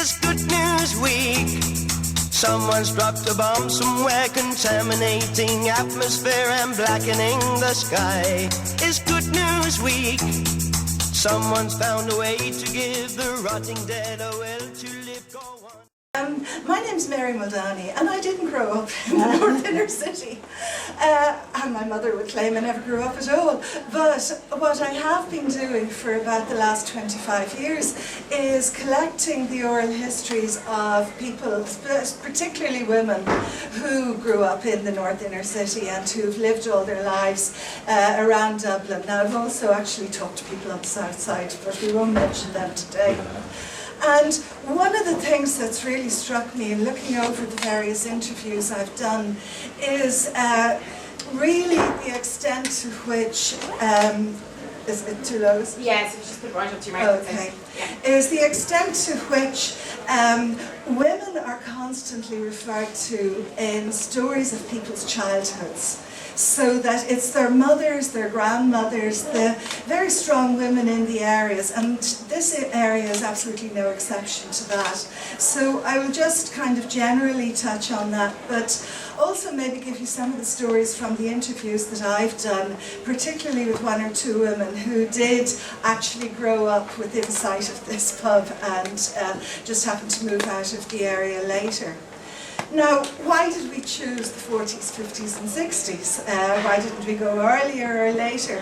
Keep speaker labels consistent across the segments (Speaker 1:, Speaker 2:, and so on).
Speaker 1: is Good News Week. Someone's dropped a bomb somewhere, contaminating atmosphere and blackening the sky. It's Good News Week. Someone's found a way to give the rotting dead a will to live, go on.
Speaker 2: My name's Mary Muldowney, and I didn't grow up in the North Inner City. And my mother would claim I never grew up at all. But what I have been doing for about the last 25 years is collecting the oral histories of people, particularly women, who grew up in the North Inner City and who've lived all their lives around Dublin. Now, I've also actually talked to people on the south side, but we won't mention them today. And one of the things that's really struck me in looking over the various interviews I've done is really the extent to which, is it too low?
Speaker 3: Yes, it's just put right up to your mouth.
Speaker 2: Okay. Yeah. Is the extent to which women are constantly referred to in stories of people's childhoods. So that it's their mothers, their grandmothers, the very strong women in the areas, and this area is absolutely no exception to that. So I will just kind of generally touch on that, but also maybe give you some of the stories from the interviews that I've done, particularly with one or two women who did actually grow up within sight of this pub and just happened to move out of the area later. Now, why did we choose the 40s, 50s and 60s? Why didn't we go earlier or later?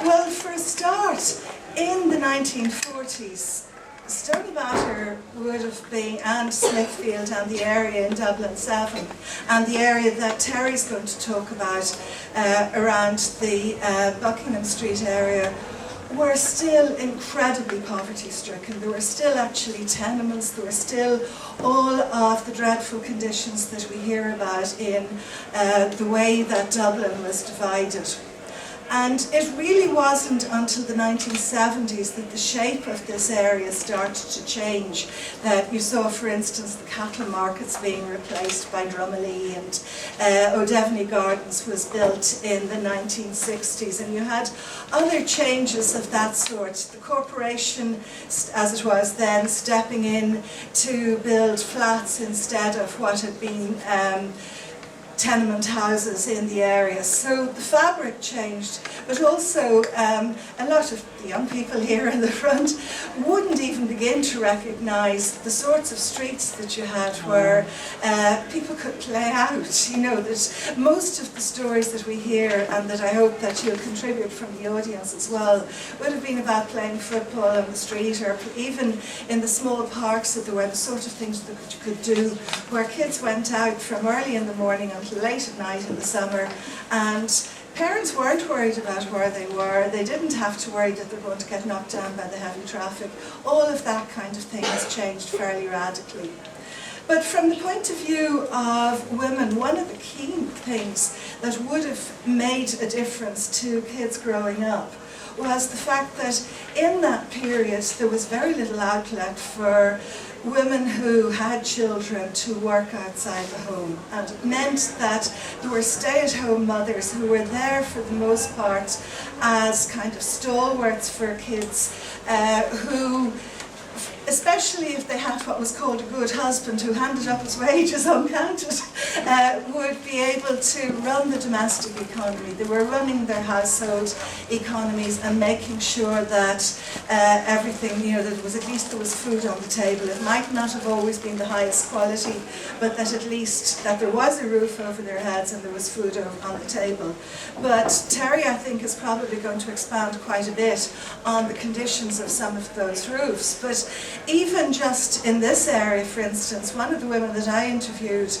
Speaker 2: Well, for a start, in the 1940s, Stoneybatter would have been, and Smithfield and the area in Dublin 7, and the area that Terry's going to talk about around the Buckingham Street area, were still incredibly poverty-stricken. There were still actually tenements, there were still all of the dreadful conditions that we hear about in the way that Dublin was divided. And it really wasn't until the 1970s that the shape of this area started to change. That you saw, for instance, the cattle markets being replaced by Drummondley, and O'Devney Gardens was built in the 1960s, and you had other changes of that sort. The corporation, as it was then, stepping in to build flats instead of what had been tenement houses in the area. So the fabric changed, but also a lot of the young people here in the front wouldn't even begin to recognise the sorts of streets that you had where people could play out. You know, that most of the stories that we hear, and that I hope that you'll contribute from the audience as well, would have been about playing football on the street, or even in the small parks that there were the sort of things that you could do where kids went out from early in the morning until late at night in the summer, and parents weren't worried about where they were. They didn't have to worry that they're going to get knocked down by the heavy traffic. All of that kind of thing has changed fairly radically. But from the point of view of women, one of the key things that would have made a difference to kids growing up was the fact that in that period there was very little outlet for women who had children to work outside the home, and it meant that there were stay-at-home mothers who were there for the most part as kind of stalwarts for kids who, especially if they had what was called a good husband who handed up his wages uncounted, would be able to run the domestic economy. They were running their household economies and making sure that everything, you know, that was, at least there was food on the table. It might not have always been the highest quality, but that at least that there was a roof over their heads and there was food on the table. But Terry, I think, is probably going to expand quite a bit on the conditions of some of those roofs. But even just in this area, for instance, one of the women that I interviewed,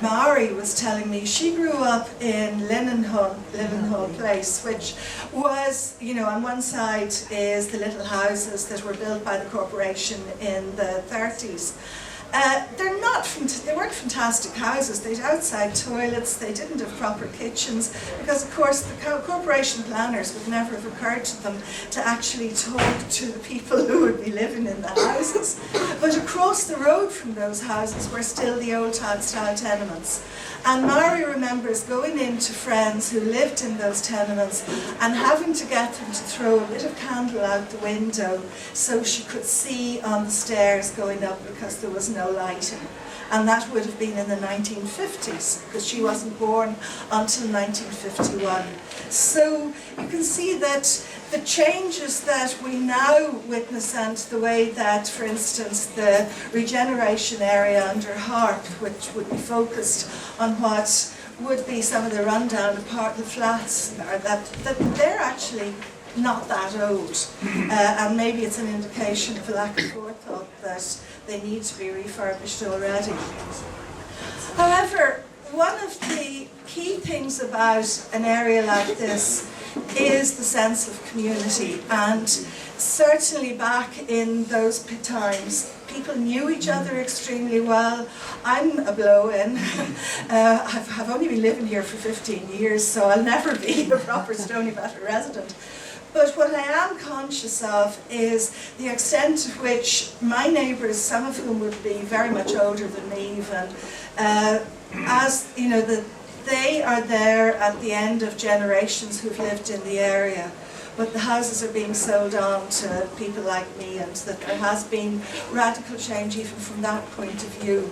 Speaker 2: Mary, was telling me she grew up in Linnenhall Place, which was, you know, on one side is the little houses that were built by the corporation in the 30s. They weren't fantastic houses. They had outside toilets, they didn't have proper kitchens, because of course the corporation planners would never have occurred to them to actually talk to the people who would be living in the houses. But across the road from those houses were still the old style tenements. And Mary remembers going into friends who lived in those tenements and having to get them to throw a bit of candle out the window so she could see on the stairs going up, because there was no lighting. And that would have been in the 1950s, because she wasn't born until 1951. So you can see that the changes that we now witness, and the way that, for instance, the regeneration area under Harp, which would be focused on what would be some of the rundown the flats, that they're actually not that old. And maybe it's an indication of a lack of forethought that they need to be refurbished already. However, one of the key things about an area like this is the sense of community, and certainly back in those times, people knew each other extremely well. I'm a blow-in. I've only been living here for 15 years, so I'll never be a proper Stoneybatter resident. But what I am conscious of is the extent to which my neighbours, some of whom would be very much older than me even, as you know, they are there at the end of generations who've lived in the area. But the houses are being sold on to people like me, and that there has been radical change even from that point of view.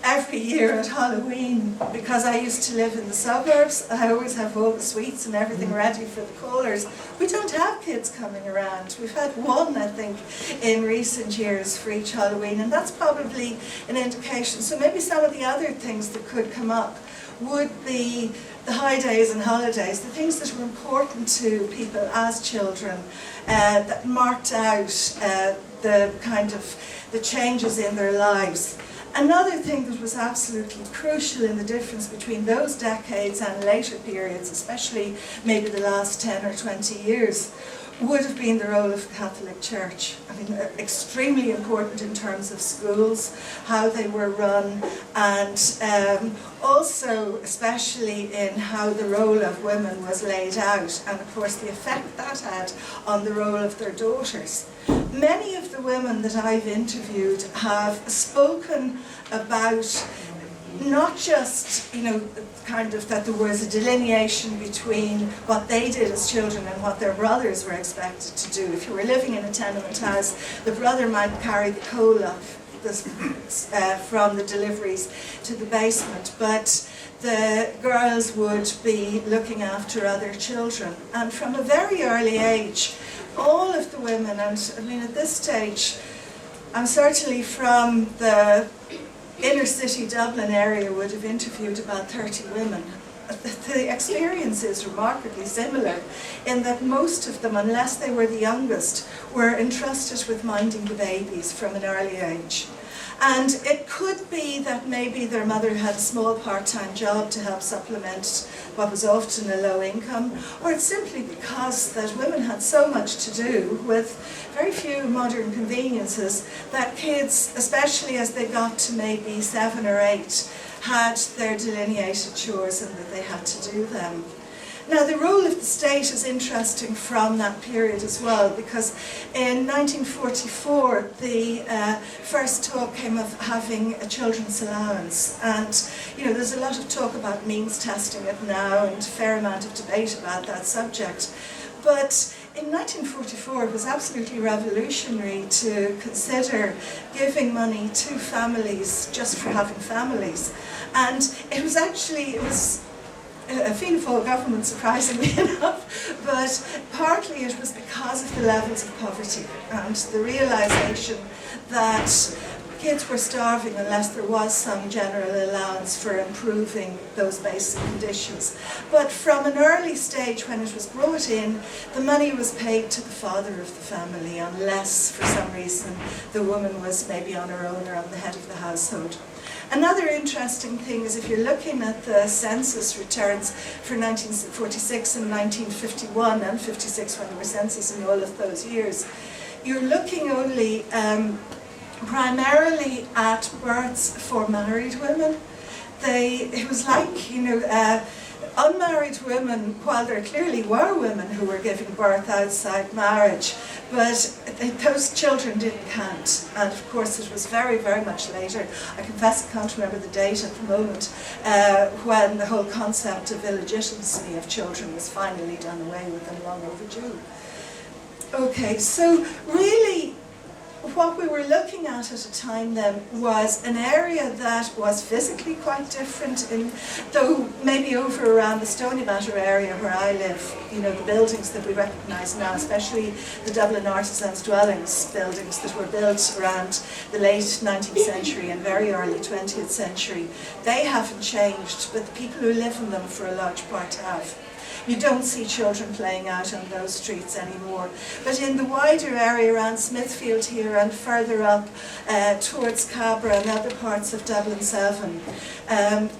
Speaker 2: Every year at Halloween, because I used to live in the suburbs, I always have all the sweets and everything ready for the callers. We don't have kids coming around. We've had one, I think, in recent years for each Halloween, and that's probably an indication. So maybe some of the other things that could come up would be the high days and holidays, the things that were important to people as children, that marked out the changes in their lives. Another thing that was absolutely crucial in the difference between those decades and later periods, especially maybe the last 10 or 20 years, would have been the role of the Catholic Church. I mean, extremely important in terms of schools, how they were run, and also especially in how the role of women was laid out, and of course the effect that had on the role of their daughters. Many of the women that I've interviewed have spoken about not just, that there was a delineation between what they did as children and what their brothers were expected to do. If you were living in a tenement house, the brother might carry the coal up from the deliveries to the basement, but the girls would be looking after other children. And from a very early age, all of the women, and I mean at this stage, I'm certainly from the inner city Dublin area, would have interviewed about 30 women. The experience is remarkably similar in that most of them, unless they were the youngest, were entrusted with minding the babies from an early age. And it could be that maybe their mother had a small part-time job to help supplement what was often a low income, or it's simply because that women had so much to do with very few modern conveniences that kids, especially as they got to maybe 7 or 8, had their delineated chores and that they had to do them. Now, the role of the state is interesting from that period as well, because in 1944 the first talk came of having a children's allowance, and there's a lot of talk about means testing it now and a fair amount of debate about that subject. But in 1944 it was absolutely revolutionary to consider giving money to families just for having families, and it was a Fianna Fáil government, surprisingly enough, but partly it was because of the levels of poverty and the realisation that kids were starving unless there was some general allowance for improving those basic conditions. But from an early stage when it was brought in, the money was paid to the father of the family unless for some reason the woman was maybe on her own or on the head of the household. Another interesting thing is if you're looking at the census returns for 1946 and 1951 and 56 when there were census in all of those years, you're looking only primarily at births for married women. It was like, unmarried women, while there clearly were women who were giving birth outside marriage, but those children didn't count. And of course it was very, very much later, I confess I can't remember the date at the moment, when the whole concept of illegitimacy of children was finally done away with and long overdue. Okay, so really what we were looking at a time then was an area that was physically quite different, though maybe over around the Stoneybatter area where I live, the buildings that we recognise now, especially the Dublin artisans' dwellings buildings that were built around the late 19th century and very early 20th century, they haven't changed, but the people who live in them for a large part have. You don't see children playing out on those streets anymore. But in the wider area around Smithfield here and further up towards Cabra and other parts of Dublin 7,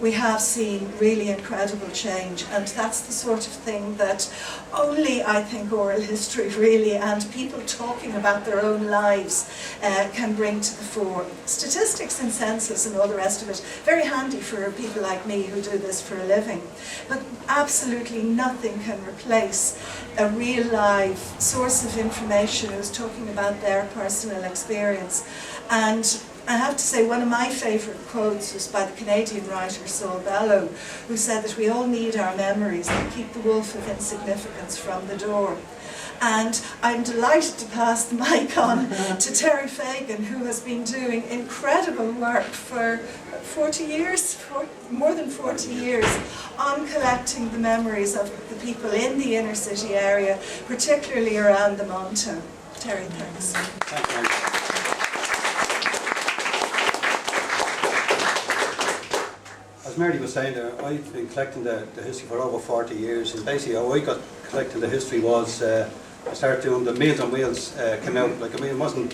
Speaker 2: we have seen really incredible change, and that's the sort of thing that only, I think, oral history really and people talking about their own lives can bring to the fore. Statistics and census and all the rest of it, very handy for people like me who do this for a living, but absolutely nothing can replace a real live source of information who's talking about their personal experience. And I have to say, one of my favourite quotes was by the Canadian writer Saul Bellow, who said that we all need our memories to keep the wolf of insignificance from the door. And I'm delighted to pass the mic on to Terry Fagan, who has been doing incredible work for 40 years, more than 40 years, on collecting the memories of the people in the inner city area, particularly around the Monto. Terry, thanks.
Speaker 4: As Mary was saying there, I've been collecting the history for over 40 years, and basically how I got collecting the history was I started doing the Meals on Wheels came out. It wasn't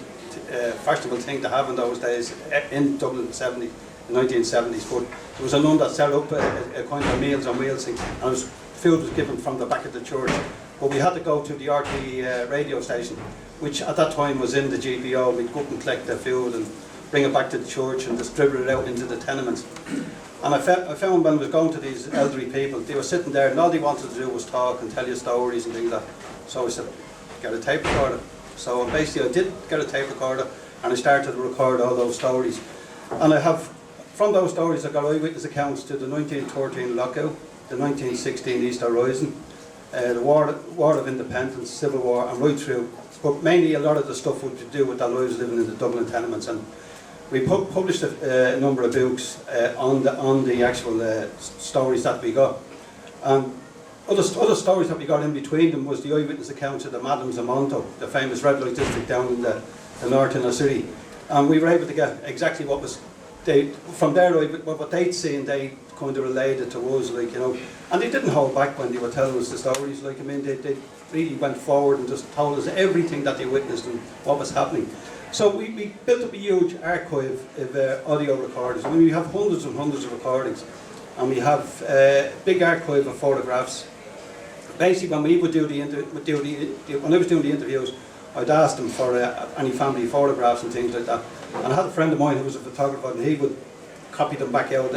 Speaker 4: a fashionable thing to have in those days in Dublin in the 1970s, but there was a nun that set up a kind of Meals on Wheels thing, and food was given from the back of the church. But we had to go to the RT radio station, which at that time was in the GPO. We'd go up and collect the food and bring it back to the church and distribute it out into the tenements. And I found when I was going to these elderly people, they were sitting there and all they wanted to do was talk and tell you stories and things like that. So I said, get a tape recorder. So basically I did get a tape recorder and I started to record all those stories. And I have, from those stories, I got eyewitness accounts to the 1913 lockout, the 1916 Easter Rising, the War of Independence, Civil War, and right through. But mainly a lot of the stuff would to do with their lives living in the Dublin tenements. And we published a number of books on the actual stories that we got. And other stories that we got in between them was the eyewitness accounts of the Madams of Monto, the famous red light district down in the north inner city. And we were able to get exactly what was, from their what they'd seen, they kind of related to us, And they didn't hold back when they were telling us the stories, they really went forward and just told us everything that they witnessed and what was happening. So we built up a huge archive of audio recordings. I mean, we have hundreds and hundreds of recordings, and we have a big archive of photographs. Basically, when we would when I was doing the interviews, I'd ask them for any family photographs and things like that. And I had a friend of mine who was a photographer, and he would copy them back out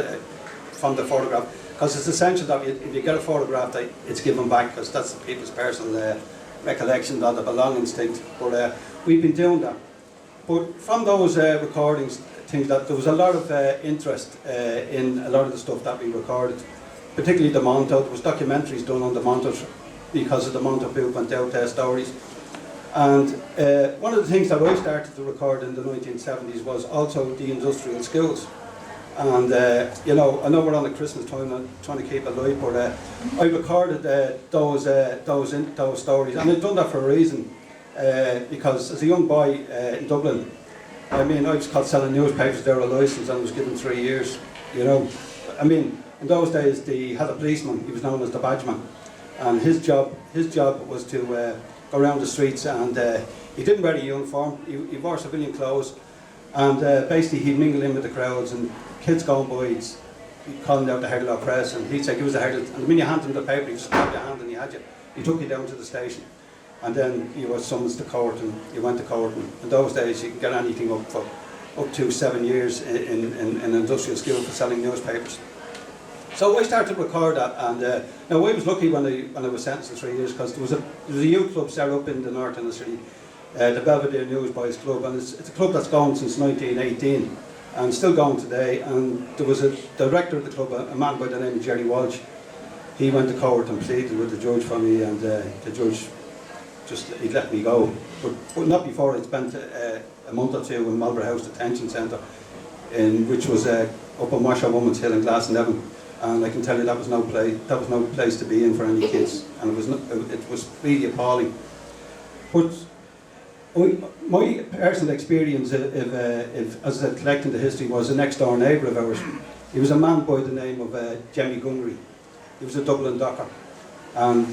Speaker 4: from the photograph, because it's essential that if you get a photograph, that it's given back, because that's the people's personal recollection or the belonging instinct. But we've been doing that. But from those recordings, things that there was a lot of interest in a lot of the stuff that we recorded, particularly the Monto. There was documentaries done on the Monto because of the Monto book went out stories. And one of the things that I started to record in the 1970s was also the industrial schools. And I know we're on the Christmas time, I'm trying to keep it light, but I recorded those stories, and I've done that for a reason. Because as a young boy in Dublin, I was caught selling newspapers without a licence, and I was given 3 years. In those days they had a policeman. He was known as the badgeman, and his job was to go around the streets, and he didn't wear a uniform. He wore civilian clothes, and basically he'd mingle in with the crowds, and kids going by, he'd call him out the head of the press, and he'd say he was the head of, and when you handed him the paper, he just grabbed your hand and he had you. He took you down to the station. And then you were summoned to court, and you went to court. And in those days, you could get anything up for up to 7 years in an industrial school for selling newspapers. So I started to record that, and now I was lucky when I was sentenced to 3 years, because there was a youth club set up in the north of the city, the Belvedere Newsboys Club, and it's a club that's gone since 1918 and still going today. And there was a director of the club, a man by the name of Jerry Walsh. He went to court and pleaded with the judge for me, and the judge he let me go, but not before I spent a month or two in Marlborough House Detention Centre, which was up on Washerwoman's Hill in Glasnevin. And I can tell you that was no place to be in for any kids, and it was really appalling. But my personal experience as collecting the history was a next door neighbour of ours. He was a man by the name of Jemmy Gunnery. He was a Dublin docker, and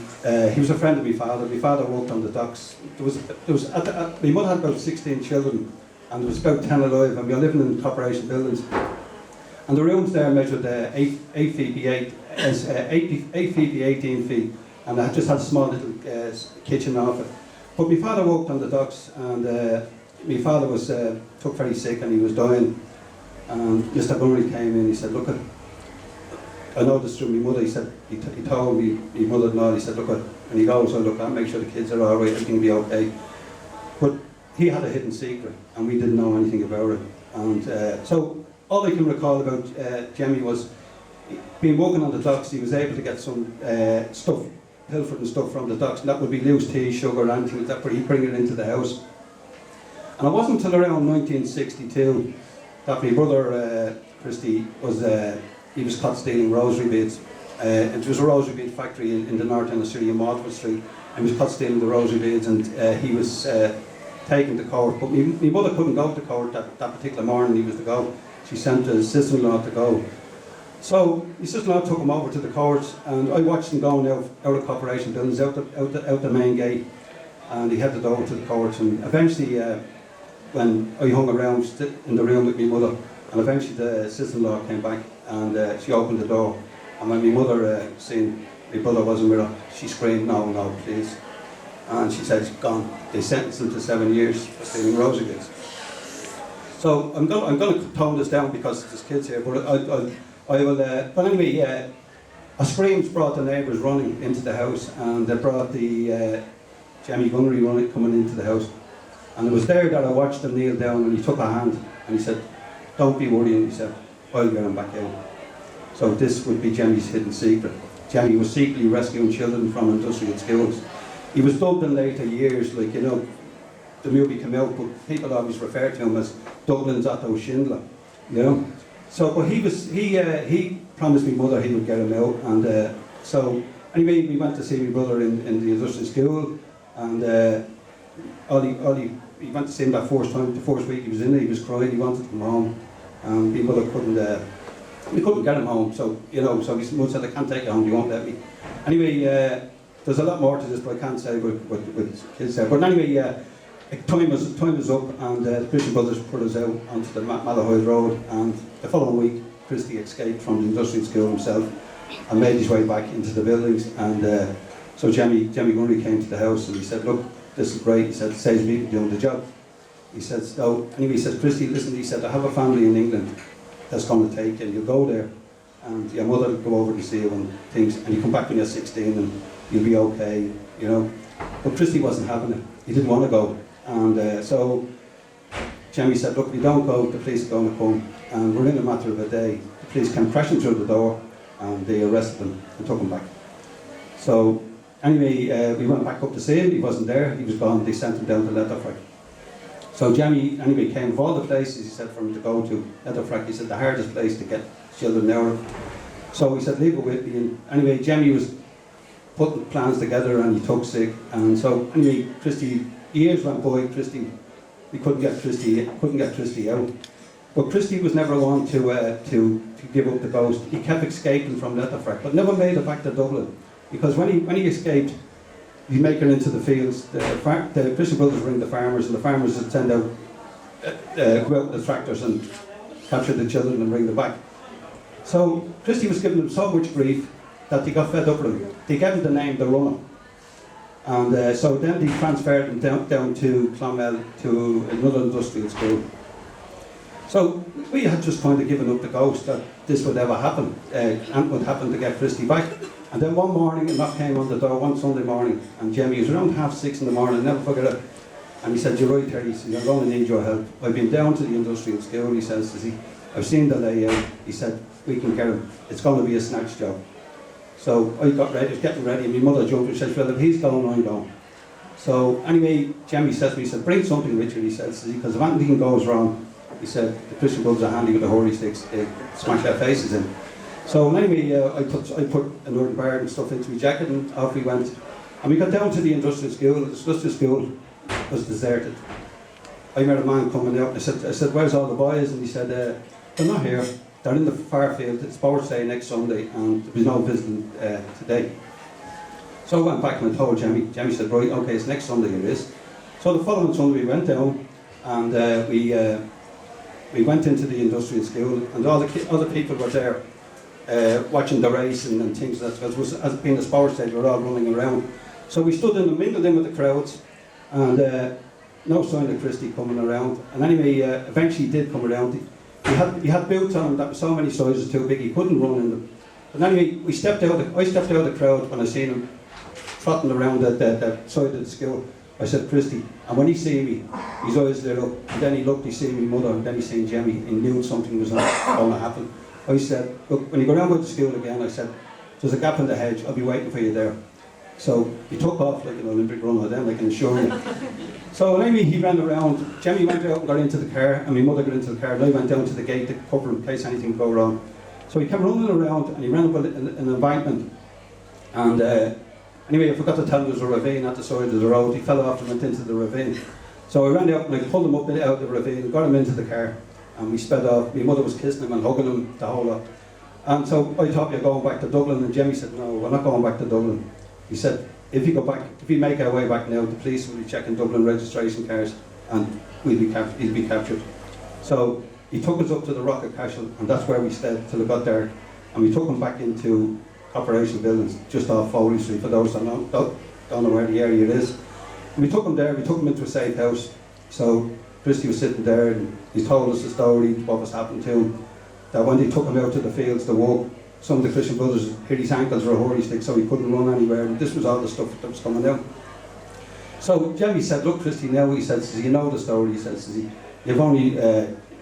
Speaker 4: he was a friend of my father. My father worked on the docks. My mother had about 16 children, and there was about 10 alive, and we were living in corporation buildings. And the rooms there measured 8 feet by 18 feet, and I just had a small little kitchen off it. But my father worked on the docks, and my father was took very sick, and he was dying. And Mr. Gunnery came in. He said, "Look, I know this through my mother." He said, he told me, my mother-in-law, he said, "Look," and he goes, "Oh, look, I'll make sure the kids are all right. Everything will be okay." But he had a hidden secret, and we didn't know anything about it. And so all I can recall about Jemmy was being working on the docks. He was able to get some stuff, pilfered and stuff from the docks, and that would be loose tea, sugar, anything like that, but he'd bring it into the house. And it wasn't until around 1962 that my brother Christy he was caught stealing rosary beads. It was a rosary bead factory in the north end of the city, in Maltford Street, and he was caught stealing the rosary beads, and he was taken to court. But my mother couldn't go to court that particular morning he was to go. She sent his sister-in-law to go. So his sister-in-law took him over to the court, and I watched him going out of corporation buildings, out the main gate, and he headed over to the court. And eventually, when I hung around in the room with my mother, and eventually the sister-in-law came back, and she opened the door. And when my mother seen my brother wasn't with her, she screamed, "No, please." And she said, "Gone. They sentenced him to 7 years for stealing rosary beads." So I'm going to tone this down because there's kids here, but I will. But anyway, a screams brought the neighbours running into the house, and they brought the Jemmy Gunnery coming into the house. And it was there that I watched him kneel down, and he took a hand and he said, "Don't be worrying," he said, "I'll get him back out." So this would be Jemmy's hidden secret. Jemmy was secretly rescuing children from industrial schools. He was dubbed in later years, like, you know, the movie came out, but people always refer to him as Dublin's Otto Schindler, you know. So, but he promised me mother he would get him out, and so anyway, we went to see my brother in the industrial school, and he went to see him that first time. The first week he was in there, he was crying, he wanted to come home, and my mother we couldn't get him home. So, you know, so his mother said, "I can't take you home, you won't let me." Anyway, there's a lot more to this, but I can't say with kids there. But anyway, time was up, and the Christian Brothers put us out onto the Malahide Road, and the following week Christy escaped from the industrial school himself and made his way back into the buildings. And so Jemmy Gunnery came to the house, and he said, "Look, this is great." He said, "It saves me doing the job." He said, "So anyway," he said, "Christy, listen," he said, "I have a family in England that's going to take you, and you'll go there, and your mother will go over to see you and things, and you come back when you're 16 and you'll be okay, you know." But Christy wasn't having it. He didn't want to go. And so Jemmy said, "Look, if you don't go, the police are going to come." And within a matter of a day, the police came crashing through the door, and they arrested him and took him back. So anyway, we went back up to see him. He wasn't there. He was gone. They sent him down to Letterfrack. So Jemmy anyway came of all the places, he said, for him to go to Letterfrack. He said the hardest place to get children there. So he said, "Leave it with me." And anyway, Jemmy was putting plans together, and he took sick. And so anyway, Christy, years went by. We couldn't get Christy out. But Christy was never one to give up the ghost. He kept escaping from Letterfrack, but never made it back to Dublin, because when he escaped, he'd make it into the fields. The Christian Brothers ring the farmers, and the farmers would send out go out with the tractors and capture the children and bring them back. So Christy was giving them so much grief that they got fed up with him. They gave him the name The Runner. And so then they transferred him down to Clonmel to another industrial school. So we had just kind of given up the ghost that this would ever happen, and would happen to get Christy back. And then one morning, a knock came on the door one Sunday morning, and Jimmy was around 6:30 in the morning, I'll never forget it. And he said, "You're right, Terry," he said, "I'm going to need your help. I've been down to the industrial school," he says, "I've seen the layout," he said, "we can get him. It's going to be a snatch job." So I got ready, was getting ready, and my mother jumped and said, "Well, if he's going, I'm going." So anyway, Jimmy says to me, he said, "Bring something with you," he says, "because if anything goes wrong," he said, "the Christian Brothers are handy with the hurley sticks, they smash their faces in." So anyway, I put a Northern Bar and stuff into my jacket, and off we went. And we got down to the industrial school. The industrial school was deserted. I met a man coming out, and I said, "Where's all the boys?" And he said, "They're not here. They're in the far field. It's sports day next Sunday, and there's no visiting today." So I went back and I told Jimmy. Jimmy said, "Right, okay, it's next Sunday it is." So the following Sunday we went down, and we went into the industrial school, and all the people were there watching the race and things like that. It was, as being a sports day, we were all running around. So we stood in and mingled in with the crowds, and no sign of Christy coming around. And anyway, eventually he did come around. He had boots on him that were so many sizes too big he couldn't run in them. But anyway, I stepped out of the crowd when I seen him trotting around the side of the school. I said, "Christy," and when he seen me, his eyes lit up, and then he looked, he seen my mother, and then he seen Jimmy, and he knew something was going to happen. I said, "Look, when you go around with the school again," I said, "there's a gap in the hedge, I'll be waiting for you there." So he took off like an Olympic runner then, I can assure you. So anyway, he ran around. Jimmy went out and got into the car, and my mother got into the car, and I went down to the gate to cover in case anything would go wrong. So he came running around, and he ran up an embankment, and anyway, I forgot to tell him there was a ravine at the side of the road. He fell off and went into the ravine. So I ran out and I pulled him up out of the ravine, got him into the car, and we sped off. My mother was kissing him and hugging him, the whole lot. And so I thought we were going back to Dublin, and Jimmy said, "No, we're not going back to Dublin." He said, if we make our way back now, the police will be checking Dublin registration cars, and he'll be captured. So he took us up to the Rocket Castle, and that's where we stayed till it got dark. And we took him back into Corporation Buildings, just off Foley Street, for those that don't know where the area is. And we took him there, we took him into a safe house. So Christy was sitting there, and he told us the story, what was happening to him. That when they took him out to the fields to walk, some of the Christian Brothers hit his ankles with a hurley stick, so he couldn't run anywhere, and this was all the stuff that was coming out. So Jimmy said, "Look, Christy, now," he says, "you know the story," he says, "you've only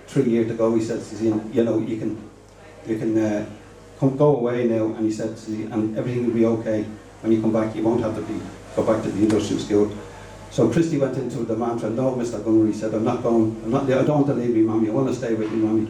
Speaker 4: 3 years to go," he says, "you know, you can go away now," and he said, "and everything will be okay. When you come back, you won't have to go back to the industrial school." So Christy went into the mantra, "No, Mr. Gunner," he said, I don't want to leave me, Mommy, I want to stay with you, Mommy."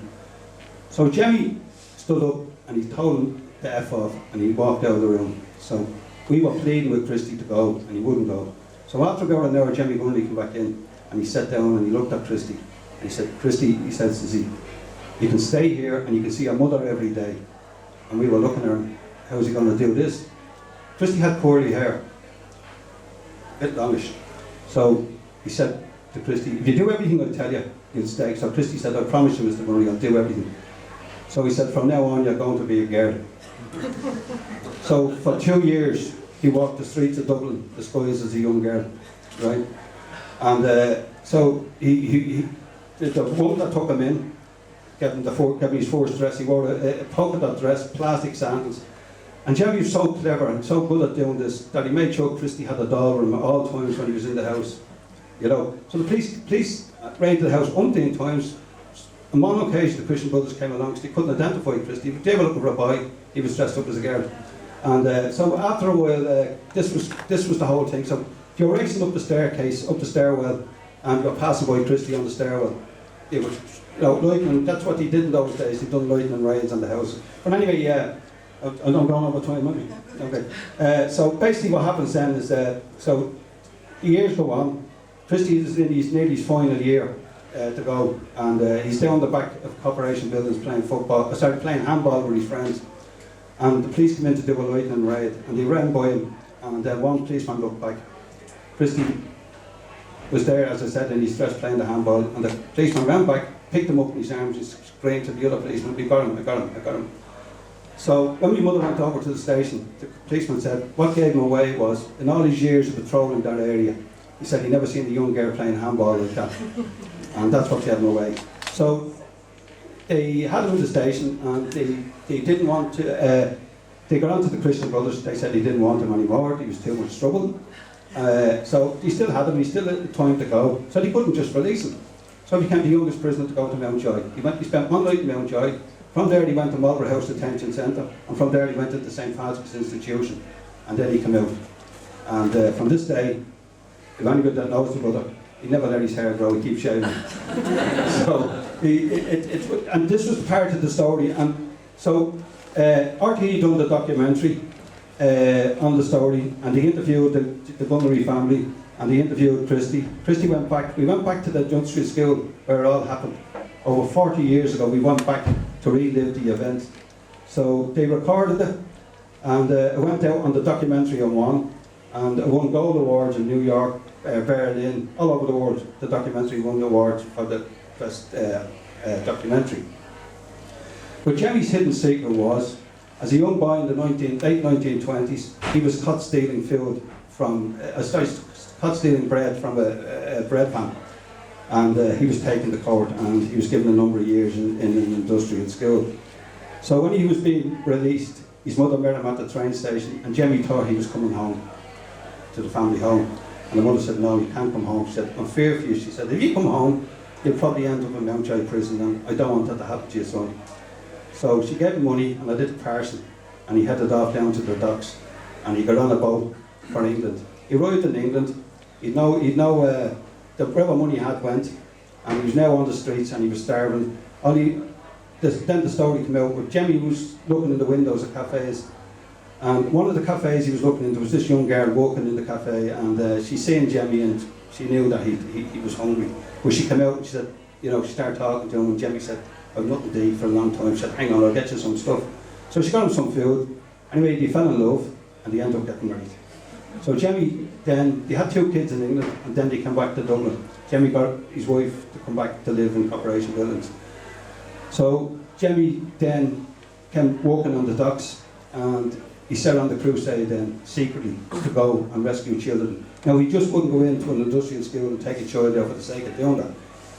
Speaker 4: So Jimmy stood up, and he told him to F off, and he walked out of the room. So we were pleading with Christy to go, and he wouldn't go. So after about an hour, Jimmy Gunner came back in, and he sat down and he looked at Christy, and he said, "Christy," he says, "you can stay here and you can see your mother every day." And we were looking at him, how's he going to do this? Christy had curly hair, a bit longish. So he said to Christy, "If you do everything I tell you, you'll stay." So Christy said, "I promise you, Mr. Murray, I'll do everything." So he said, "From now on, you're going to be a girl." So for 2 years, he walked the streets of Dublin disguised as a young girl, right? And so the woman that took him in, gave him his first dress. He wore a polka dot dress, plastic sandals. And Jimmy was so clever and so good at doing this that he made sure Christy had a doll room at all times when he was in the house. You know. So the police raided the house umpteen times. On one occasion, the Christian Brothers came along because they couldn't identify Christy. They were looking for a boy. He was dressed up as a girl. And so after a while, this was the whole thing. So if you're racing up the stairwell, and you're passing by Christy on the stairwell, it was, lightning. That's what they did in those days. They done lightning raids on the house. But anyway, I'm going over time, aren't I? Okay. So basically, what happens then is so the years go on. Christy is in nearly his final year to go, and he's down the back of Corporation Buildings playing football. Started playing handball with his friends, and the police came in to do a lightning raid, and they ran by him, and one policeman looked back. Christy was there, as I said, in his dress playing the handball, and the policeman ran back, picked him up in his arms, and screamed to the other policeman, "We got him, I got him, I got him." So when my mother went over to the station, the policeman said what gave him away was, in all his years of patrolling that area, he said he never seen a young girl playing handball like that. And that's what gave him away. So they had him in the station, and they didn't want to. They got onto the Christian Brothers. They said they didn't want him anymore. He was too much trouble. So they still had him. He still had time to go. So they couldn't just release him. So he became the youngest prisoner to go to Mountjoy. He spent one night in Mountjoy. From there he went to Marlborough House Detention Centre, and from there he went to the St. Patrick's Institution, and then he came out. And from this day, if anybody that knows the brother, he never let his hair grow, he keeps shaving. So, and this was part of the story. And so, RTE done the documentary on the story, and they interviewed the Gunnery family, and they interviewed Christy. Christy went back, we went back to the John Street School where it all happened. Over 40 years ago, we went back to relive the event. So they recorded it, and it went out on the documentary on one, and it won gold awards in New York, Berlin, all over the world. The documentary won the awards for the best documentary. But Jemmy's hidden secret was, as a young boy in the late 1920s, he was caught stealing food from, caught stealing bread from a bread pan. And he was taken to court, and he was given a number of years in an industrial school. So when he was being released, his mother met him at the train station, and Jemmy thought he was coming home, to the family home. And the mother said, no, you can't come home. She said, I'm fear for you. She said, if you come home, you'll probably end up in Mountjoy prison, and I don't want that to happen to your son. So she gave him money and a little parcel, and he headed off down to the docks, and he got on a boat for England. He arrived in England. He'd know the whatever money he had went, and he was now on the streets, and he was starving. Then the story came out where Jemmy was looking in the windows of cafes, and one of the cafes he was looking in, there was this young girl walking in the cafe, and she seen Jemmy, and she knew that he was hungry. But she came out and she said, she started talking to him, and Jemmy said, I've nothing to eat for a long time. She said, hang on, I'll get you some stuff. So she got him some food. Anyway, they fell in love, and they ended up getting married. So Jemmy then, they had 2 kids in England, and then they came back to Dublin. Jemmy got his wife to come back to live in Corporation Buildings. So Jemmy then came walking on the docks, and he set on the crusade then, secretly, to go and rescue children. Now, he just wouldn't go into an industrial school and take a child out for the sake of doing that.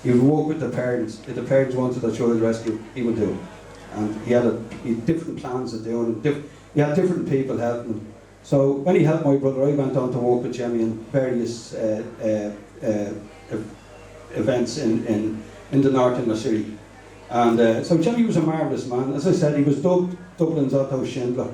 Speaker 4: He would work with the parents. If the parents wanted a child rescued, he would do it. And he had different plans of doing it. He had different people helping him. So when he helped my brother, I went on to work with Jemmy in various events in the north in the city. And so Jemmy was a marvellous man. As I said, he was dubbed Dublin's Otto Schindler.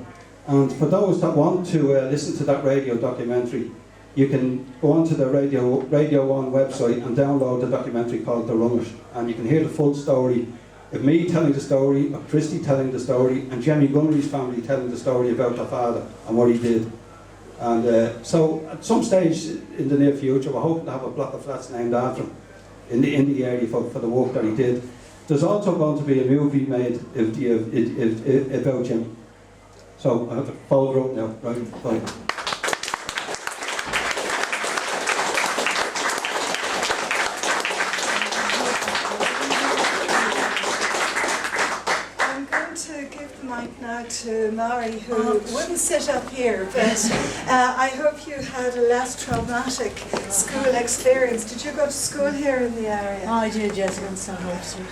Speaker 4: And for those that want to listen to that radio documentary, you can go onto the Radio 1 website and download the documentary called The Runners. And you can hear the full story of me telling the story, of Christy telling the story, and Jemmy Gunnery's family telling the story about their father and what he did. And so at some stage in the near future, we're hoping to have a block of flats named after him in the area for the work that he did. There's also going to be a movie made about Jemmy. So I have to follow her up now. Right, bye.
Speaker 2: Now to Mary, who wouldn't sit up here, but I hope you had a less traumatic school experience. Did you go to school here in the area?
Speaker 5: I did, yes, in St. Hope Street.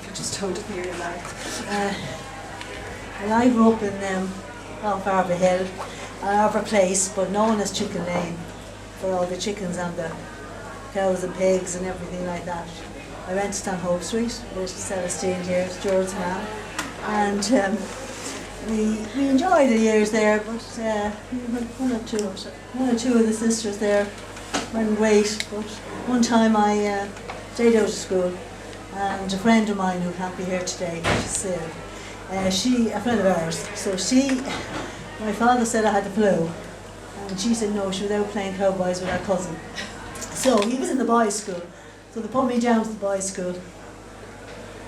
Speaker 2: You just told it near your mouth.
Speaker 5: Well, I grew up in off Arbor Hill, Arbor Place, but known as Chicken Lane, for all the chickens and the cows and pigs and everything like that. I went to St. Hope Street with Celestine here, George's man. And we enjoyed the years there, but one or two of the sisters there weren't great. But one time I stayed out of school, and a friend of mine who can't be here today, she's a friend of ours. So my father said I had the flu, and she said no, she was out playing cowboys with her cousin. So he was in the boys' school, so they put me down to the boys' school.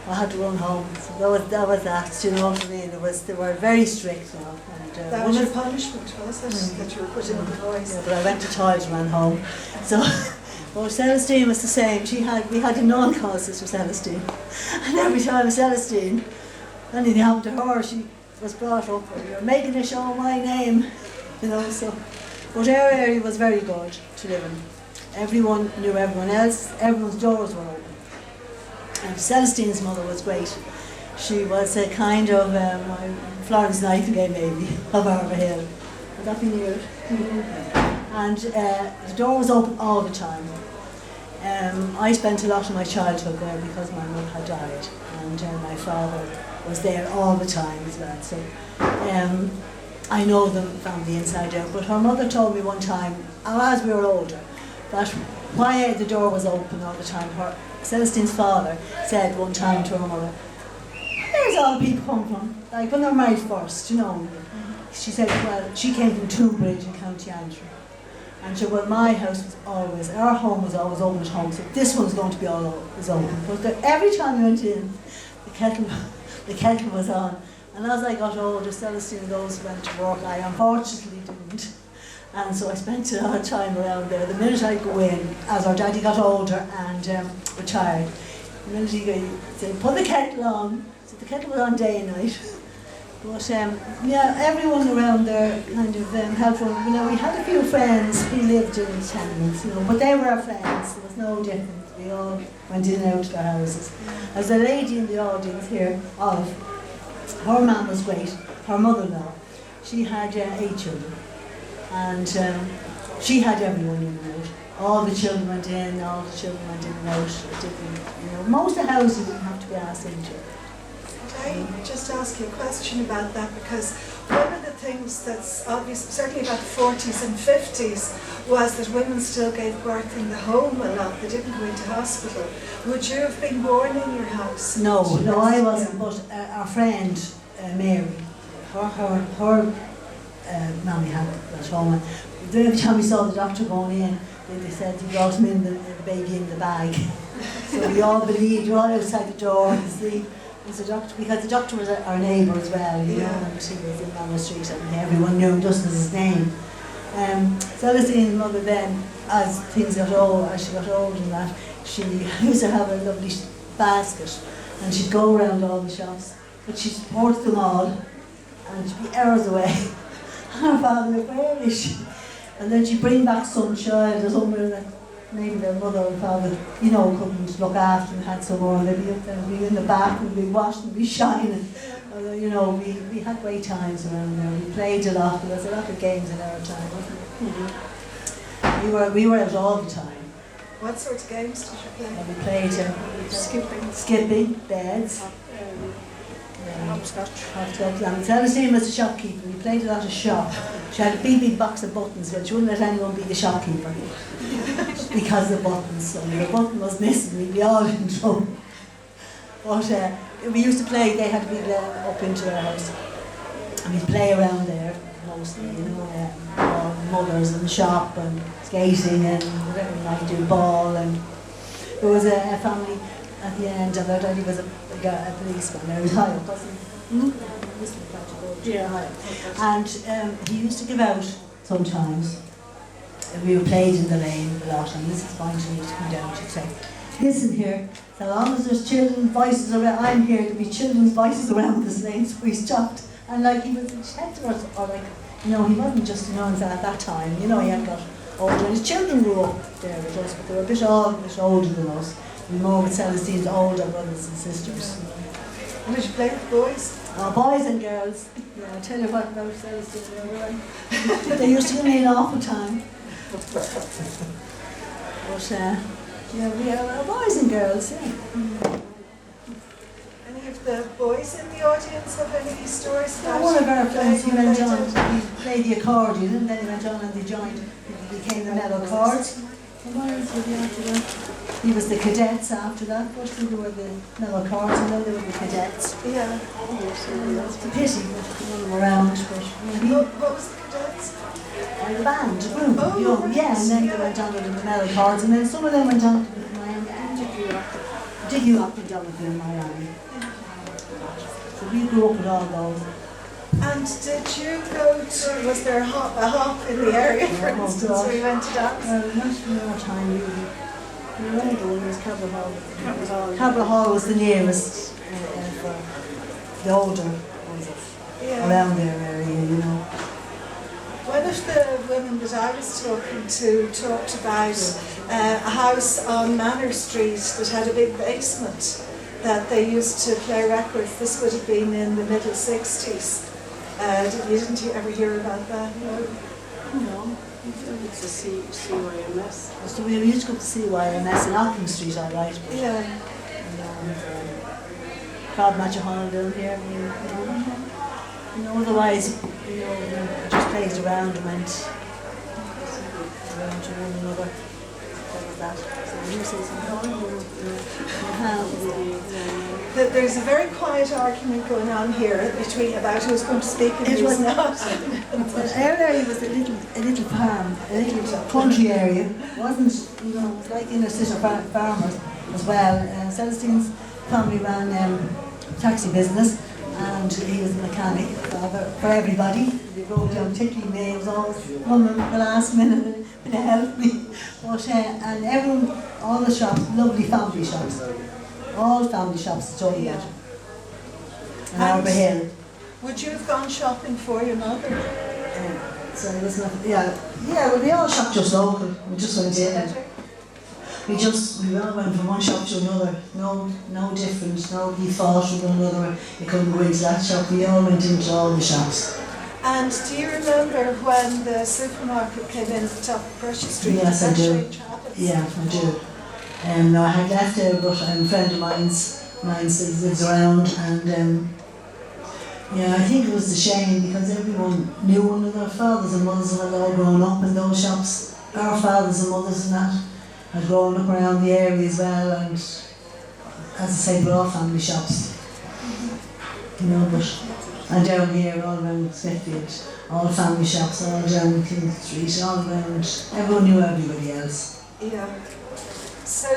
Speaker 5: I had to run home. So that was that. You know what I mean? They were very strict, you know. And,
Speaker 2: that was your punishment, was it? That you were put in the boys?
Speaker 5: Yeah, but I went to Tiles and ran home. So, well, Celestine was the same. We had a nun called Sister Celestine, and every time Celestine, anything happened to her, she was brought up. You're making a show of my name, you know. So, but our area was very good to live in. Everyone knew everyone else. Everyone's doors were open. Celestine's mother was great. She was a kind of Florence Nightingale maybe of Arva Hill. Would that be near it? And the door was open all the time. I spent a lot of my childhood there because my mother had died, and my father was there all the time as well. So I know them from the inside out. But her mother told me one time, as we were older, that why the door was open all the time. Celestine's father said one time to her mother, "Where's all the people come from? Like when they were married first, you know." She said, well, she came from Toonbridge in County Antrim. And she said, well, my house was always, our home was always open at home, so this one's going to be always open. But every time we went in, the kettle was on. And as I got older, Celestine and those went to work. I unfortunately didn't. And so I spent a lot of time around there. The minute I go in, as our daddy got older and retired, the minute he said, put the kettle on. So the kettle was on day and night. But yeah, everyone around there kind of helped. You know, we had a few friends who lived in tenements, you know, but they were our friends. There was no difference. We all went in and out of their houses. There's a lady in the audience here, Olive. Her mum was great. Her mother-in-law, she had 8 children, and she had everyone in and out. All the children went in, all the children went in and out. It didn't, you know, most of the houses didn't have to be asked into.
Speaker 2: I just ask you a question about that, because one of the things that's obvious, certainly about the 40s and 50s, was that women still gave birth in the home a lot. They didn't go into hospital. Would you have been born in your house?
Speaker 5: No, I wasn't. But our friend Mary, her mammy had at home. Every time we saw the doctor going in, they said he brought him in the baby in the bag. So we all believed. We were all outside the door to see. The doctor, because the doctor was our neighbour as well, you know, and he was in Manor Street and everyone knew him just as his name. Celestine's mother then, as things got old, as she got old and that, she used to have a lovely basket and she'd go around all the shops, but she'd support them all and she'd be hours away. And her father would, where is she? And then she'd bring back some child or somewhere that maybe their mother and father, you know, couldn't look after and had some more, and they'd be up there, be in the bath and be washed and be shining. You know, we had great times around there. We played a lot. There was a lot of games in our time, wasn't there? Mm-hmm. We were out all the time.
Speaker 2: What sorts of games did you play?
Speaker 5: We played skipping, beds, hopscotch. And Celestine was the shopkeeper. We played a lot of shop. She had a big box of buttons, but she wouldn't let anyone be the shopkeeper because of the buttons. So if the button was missing, we'd be all in trouble. But we used to play. They had a big lawn up into their house, and we'd play around there mostly. You know, all mothers and shop and skating and whatever we might do, ball. And there was a family at the end, and their daddy was a policeman. There was high up, wasn't he? Yeah. And he used to give out sometimes. We were played in the lane a lot, and Mrs. Boynton used to come down. She'd say, "Listen here, so long as there's children's voices around, I'm here to be children's voices around this lane." So we stopped, and like he was a detective, or like, you know, he wasn't just an answer at that time. You know, he had got older, and his children grew up there with us, but they were a bit older than us. We more with Celestine's older brothers and sisters.
Speaker 2: And did you play with boys?
Speaker 5: Boys and girls. Yeah, I'll tell you what about Celestine. They used to give me an awful time. But yeah, we are boys and girls, yeah.
Speaker 2: Any of the boys in the audience have any stories about
Speaker 5: one of our friends, he went on,
Speaker 2: played
Speaker 5: he played the accordion, and then he went on and they joined, he became the metal chords. And what else did he after that? He was the cadets after that. First they were the metal chords, and then they were the cadets.
Speaker 2: Yeah.
Speaker 5: It's a pity that none of them around, but
Speaker 2: What was the cadets?
Speaker 5: the band, the group,
Speaker 2: Oh,
Speaker 5: young,
Speaker 2: right.
Speaker 5: yeah, and then they went on to the metal chords, and then some of them went on to the Miami. Did you up and down in Miami? So we grew up with all those.
Speaker 2: And did you go to, was there a hop in the area, for instance, where you went to dance?
Speaker 5: Not more time really. We were only going, it was Cabra Hall. Cabra Hall was the nearest for the older ones around their area, you know.
Speaker 2: One of the women that I was talking to talked about a house on Manor Street that had a big basement. that they used to play records. This would have been in the middle 60s. You didn't ever hear about that?
Speaker 3: No, it's a CYMS.
Speaker 5: So we used to go to CYMS in Auckland Street, all right.
Speaker 2: Yeah.
Speaker 5: Crowd Match a Hall down here. Otherwise, we just played around and went around to one another. That was that. So you say something?
Speaker 2: There's a very quiet argument going on here between about who's going to speak and
Speaker 5: It
Speaker 2: who's
Speaker 5: was
Speaker 2: not.
Speaker 5: Well, our area was a little farm, a little country area. It wasn't, it was like inner city farmers as well. Celestine's family ran taxi business, and he was a mechanic for everybody. They wrote down tickling names, always one at the last minute to help me. But and everyone, all the shops, lovely family shops, all family shops, Stoneybatter. And Arbor Hill.
Speaker 2: Would you have gone shopping for your mother?
Speaker 5: So it was not, well, we all shopped just local. We just went in. And we all went from one shop to another. No different. Nobody fought with one another. You couldn't go into that shop. We all went into all the shops.
Speaker 2: And do you remember when the supermarket came in at the top of Pershing Street?
Speaker 5: Yes, I do.
Speaker 2: Yeah,
Speaker 5: I do. I had left there, but a friend of mine still lives around, and I think it was a shame because everyone knew one another. Fathers and mothers had all grown up in those shops. Our fathers and mothers and that had grown up around the area as well, and as I say, we're all family shops. And down here, all around Smithfield, all family shops, all down King Street, all around. Everyone knew everybody else.
Speaker 2: Yeah. So,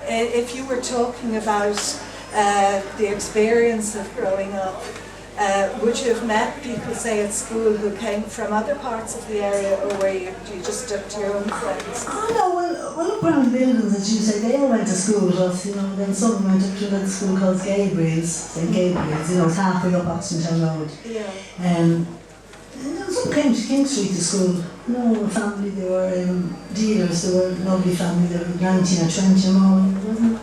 Speaker 2: if you were talking about the experience of growing up, would you have met people, say, at school who came from other parts of the area, or were you just stuck to your own friends?
Speaker 5: Oh no, well up around the buildings, as you say, they all went to school with us, then some went up to another school called Gabriel's, St. Gabriel's, it's halfway up Oxentown Road.
Speaker 2: Yeah.
Speaker 5: Some came to King Street to school. No family, they were dealers, they were a lovely family, they were 19 or 20 more, wasn't it?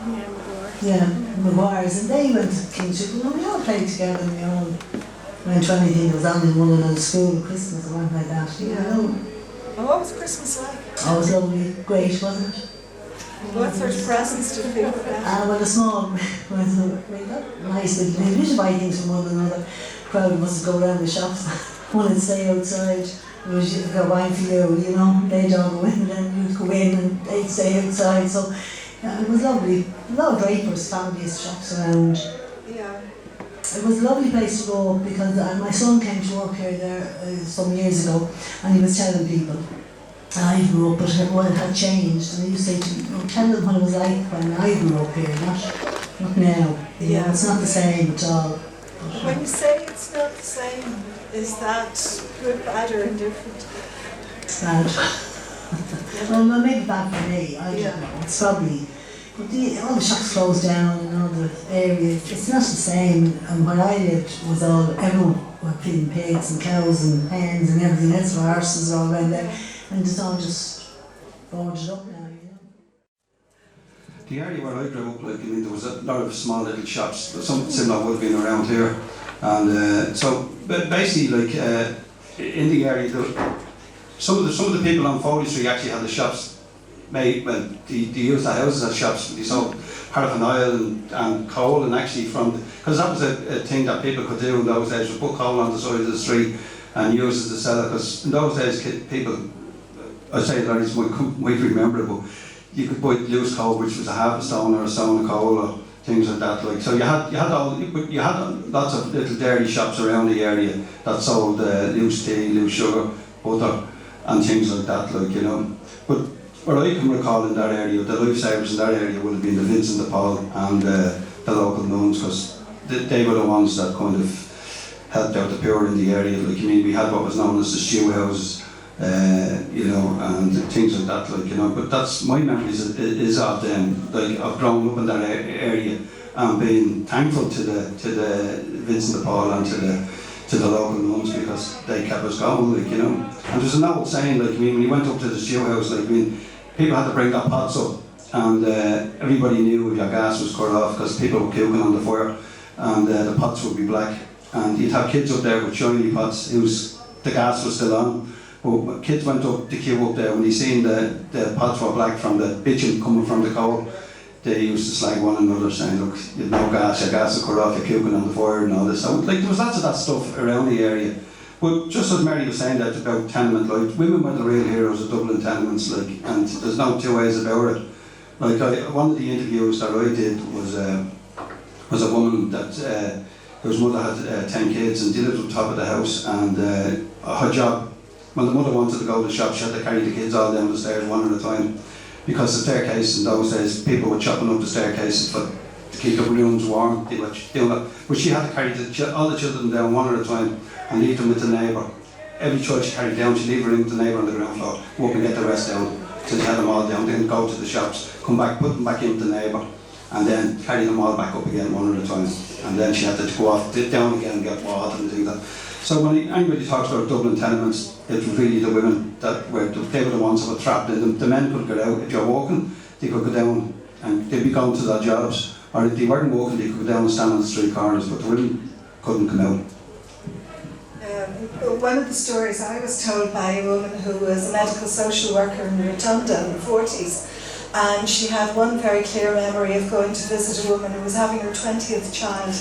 Speaker 5: Yeah, Maguires, and they went to King Street. We all played together, and we all went to anything that was on in one another school, Christmas or anything like that.
Speaker 2: And what was Christmas like?
Speaker 5: Oh, it was lovely, great, wasn't it?
Speaker 2: What sort of presents did people get?
Speaker 5: Well, the small, nice little things. We used to buy things from one another. Crowd must go around the shops. One would stay outside. We used to go wine for you, they'd all go in, and then you'd go in and they'd stay outside. So it was lovely. A lot of drapers, families, shops around.
Speaker 2: Yeah.
Speaker 5: It was a lovely place to go because my son came to work here there some years ago, and he was telling people, I grew up, but it had changed, and he used to say, tell them what it was like when I grew up here, not now. It's not the same at all.
Speaker 2: When you say it's not the same, is that good, bad, or indifferent?
Speaker 5: It's bad. Well, maybe bad for me, I don't know. It's probably, but all the shops closed down and all the areas, it's not the same. And where I lived was everyone were feeding pigs and cows and hens and everything else, for horses all around there, and it's all just boarded up now.
Speaker 4: The area where I grew up, there was a lot of small little shops. Some similar would have been around here, and so basically, in the area, some of the people on Foley Street actually had the shops made. Well, they used the houses as shops. They sold paraffin oil and coal, and actually because that was a thing that people could do in those days, was put coal on the side of the street and use it to sell it. Because in those days, people, I say that it's might remember it, but you could buy loose coal, which was a half a stone or a stone of coal, or things like that. So you had lots of little dairy shops around the area that sold loose tea, loose sugar, butter, and things like that. But what I can recall in that area, the lifesavers in that area would have been the Vincent de Paul and the local nuns, because they were the ones that kind of helped out the poor in the area. We had what was known as the stew houses, and things like that, but that's my memories is of them, of growing up in that area and being thankful to the Vincent de Paul and to the local nuns, because they kept us going, And there's an old saying, when you went up to the stew house, people had to bring their pots up and everybody knew if your gas was cut off because people were cooking on the fire, and the pots would be black. And you'd have kids up there with shiny pots. The gas was still on. But when kids went up the queue up there, when they seen the pots were black from the bitumen coming from the coal, they used to slag one another, saying, "Look, you've no gas, your gas is cut off, you're cooking on the fire," and all this. So like there was lots of that stuff around the area. But just as Mary was saying that about tenement life, women were the real heroes of Dublin tenements, like, and there's no two ways about it. Like one of the interviews that I did was a woman that whose mother had 10 kids, and they lived on top of the house, and her job, when the mother wanted to go to the shop, she had to carry the kids all down the stairs one at a time, because the staircase in those days, people were chopping up the staircases to keep the rooms warm. They were doing that. But she had to carry all the children down one at a time and leave them with the neighbour. Every child she carried down, she'd leave her with the neighbour on the ground floor, go up and get the rest down, till she had them all down, then go to the shops, come back, put them back into the neighbour, and then carry them all back up again one at a time. And then she had to go off down again and get water and do that. So when anybody talks about Dublin tenements, it was really the women that were the ones that were trapped in them. The men could get out. If you're walking, they could go down and they'd be going to their jobs. Or if they weren't walking, they could go down and stand on the street corners, but the women couldn't come out.
Speaker 2: One of the stories I was told by a woman who was a medical social worker in the Rotunda in the 40s, and she had one very clear memory of going to visit a woman who was having her 20th child,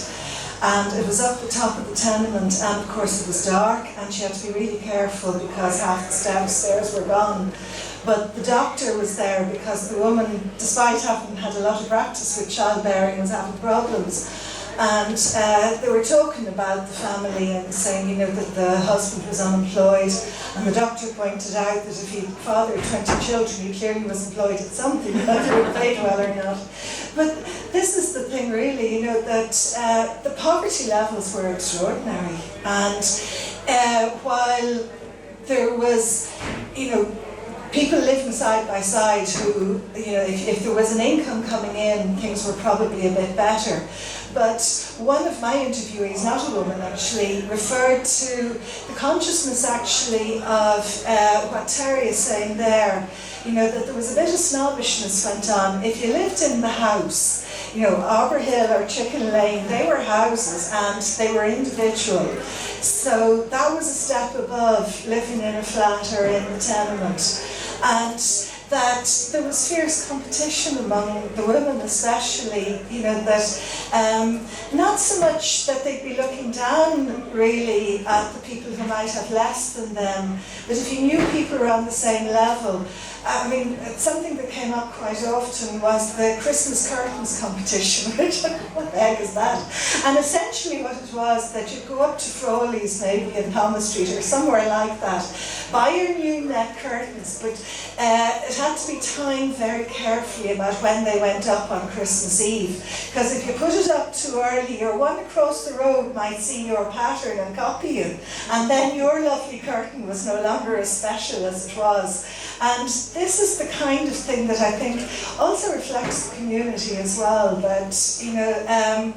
Speaker 2: and it was up the top of the tenement, and of course it was dark, and she had to be really careful because half the stairs were gone. But the doctor was there because the woman, despite having had a lot of practice with childbearing, was having problems. And they were talking about the family and saying, you know, that the husband was unemployed, and the doctor pointed out that if he fathered 20 children, he clearly was employed at something, whether he paid well or not. But this is the thing, really, you know, that the poverty levels were extraordinary, and while there was, you know, people living side by side who, you know, if there was an income coming in, things were probably a bit better. But one of my interviewees, not a woman actually, referred to the consciousness actually of what Terry is saying there, you know, that there was a bit of snobbishness went on. If you lived in the house, you know, Arbor Hill or Chicken Lane, they were houses and they were individual. So that was a step above living in a flat or in the tenement. And that there was fierce competition among the women especially, you know, that not so much that they'd be looking down really at the people who might have less than them, but if you knew people were on the same level. I mean, something that came up quite often was the Christmas curtains competition, which, what the heck is that? And essentially what it was, that you'd go up to Frawley's maybe in Thomas Street or somewhere like that, buy your new net curtains, but it had to be timed very carefully about when they went up on Christmas Eve, because if you put it up too early, your one across the road might see your pattern and copy you, and then your lovely curtain was no longer as special as it was. And this is the kind of thing that I think also reflects the community as well, that, you know,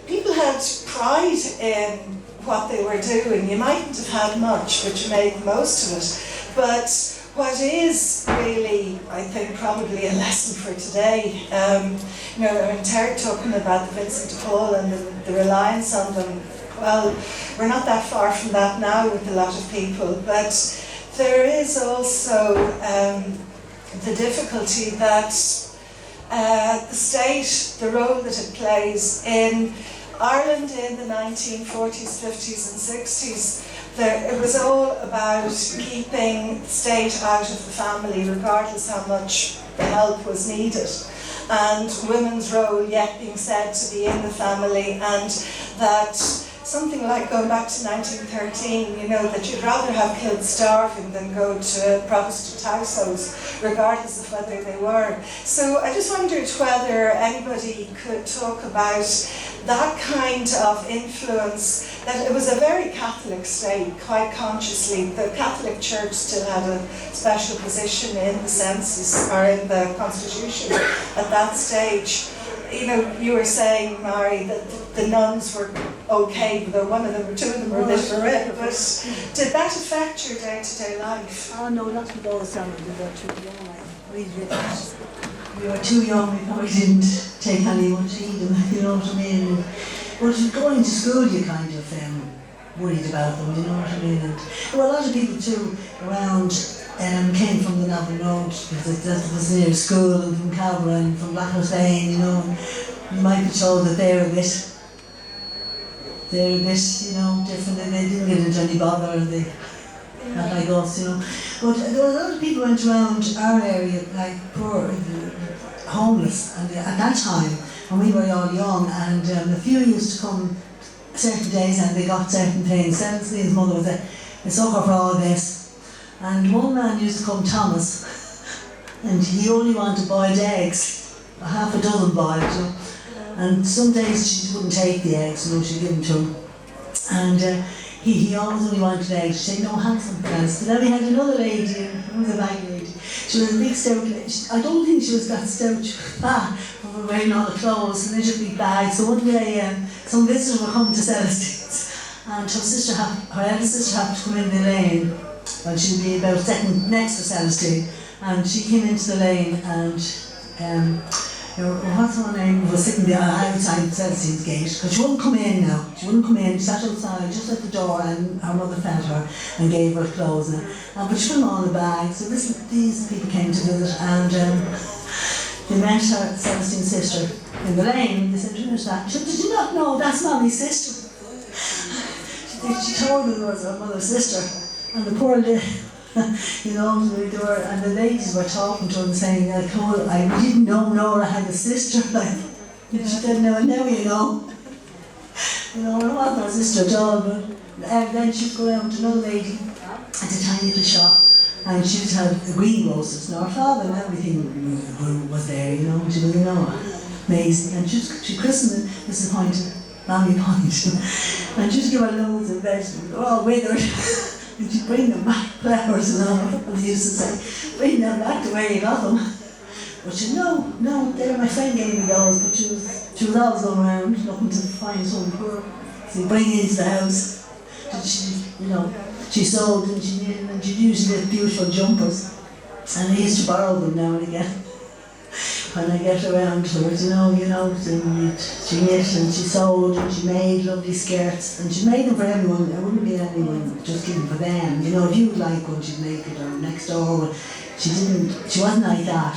Speaker 2: people had pride in what they were doing. You mightn't have had much, but you made the most of it. But what is really, I think, probably a lesson for today, you know, I mean, Terry talking about the Vincent de Paul and the reliance on them, well, we're not that far from that now with a lot of people, but there is also the difficulty that the state, the role that it plays in Ireland in the 1940s, 50s and 60s, it was all about keeping the state out of the family, regardless how much the help was needed. And women's role yet being said to be in the family, and that something like going back to 1913, you know, that you'd rather have kids starving than go to Protestant households, regardless of whether they were. So I just wondered whether anybody could talk about that kind of influence, that it was a very Catholic state, quite consciously. The Catholic Church still had a special position in the census, or in the Constitution at that stage. You know, you were saying, Mary, that the nuns were okay, but one of them or two of them were literate, but did that affect your day-to-day life?
Speaker 5: Oh no, not with those, did that too. Yeah, really did. we were too young, we probably didn't take anyone to eat them, you know what I mean? But going to school, you kind of worried about them, you know what I mean? And there were a lot of people too around came from the Dublin Road, because that was near school, and from Cobblestone and from Blackhouse Lane, you know. And you might be told that they're a bit, you know, different, and they didn't get into any bother, and they, not like us, you know. But there were a lot of people went around our area, like poor, homeless, and at that time, when we were all young, and a few used to come certain days and they got certain things. His mother was a sucker for all this. And one man used to come, Thomas, and he only wanted boiled eggs, a half a dozen boiled, you know. And some days she wouldn't take the eggs, you know, she'd give them to him. And he always only wanted eggs. She'd say, no, have something else. But then we had another lady, who was a bag lady. She was a big stout lady. I don't think she was that stout. She was fat, we were wearing all the clothes, and little big bags. So one day, some visitors were coming to Celestine's, and her eldest sister happened to come in the lane. Well, she'd be about second next to Celestine, and she came into the lane, and what's her name, was sitting there outside Celestine's gate, because she wouldn't come in now. She wouldn't come in, she sat outside just at the door, and her mother fed her and gave her clothes. But she put them all in a bag. So these people came to visit, and they met her, Celestine's sister, in the lane. They said, who's that? She said, did you not know that's Mommy's sister? She told them it was her mother's sister. And the poor lady, you know, they were, and the ladies were talking to him saying, I didn't know Nora had a sister, like, and she said, no, now you know. You know, it wasn't her sister at all, but then she'd go down to another lady at a tiny little shop, and she'd have greengrocers. Now her father and everything was there, you know, she was, you know, amazing. And she christened Mrs. Poynton, Mammy Poynton, and she'd give her loads of vegetables, all withered. And she'd bring them back, flowers and all, and they used to say, bring them back the way you got them. But she said, no, my friend gave me those, but she was always going around looking to find some poor. So you bring it into the house. And she sewed and she knitted, and she'd usually get beautiful jumpers. And I used to borrow them now and again. When I get around to it, you know, she knit and she sewed and she made lovely skirts, and she made them for everyone. There wouldn't be anyone just giving for them. You know, if you like one, she'd make it, or next door. She wasn't like that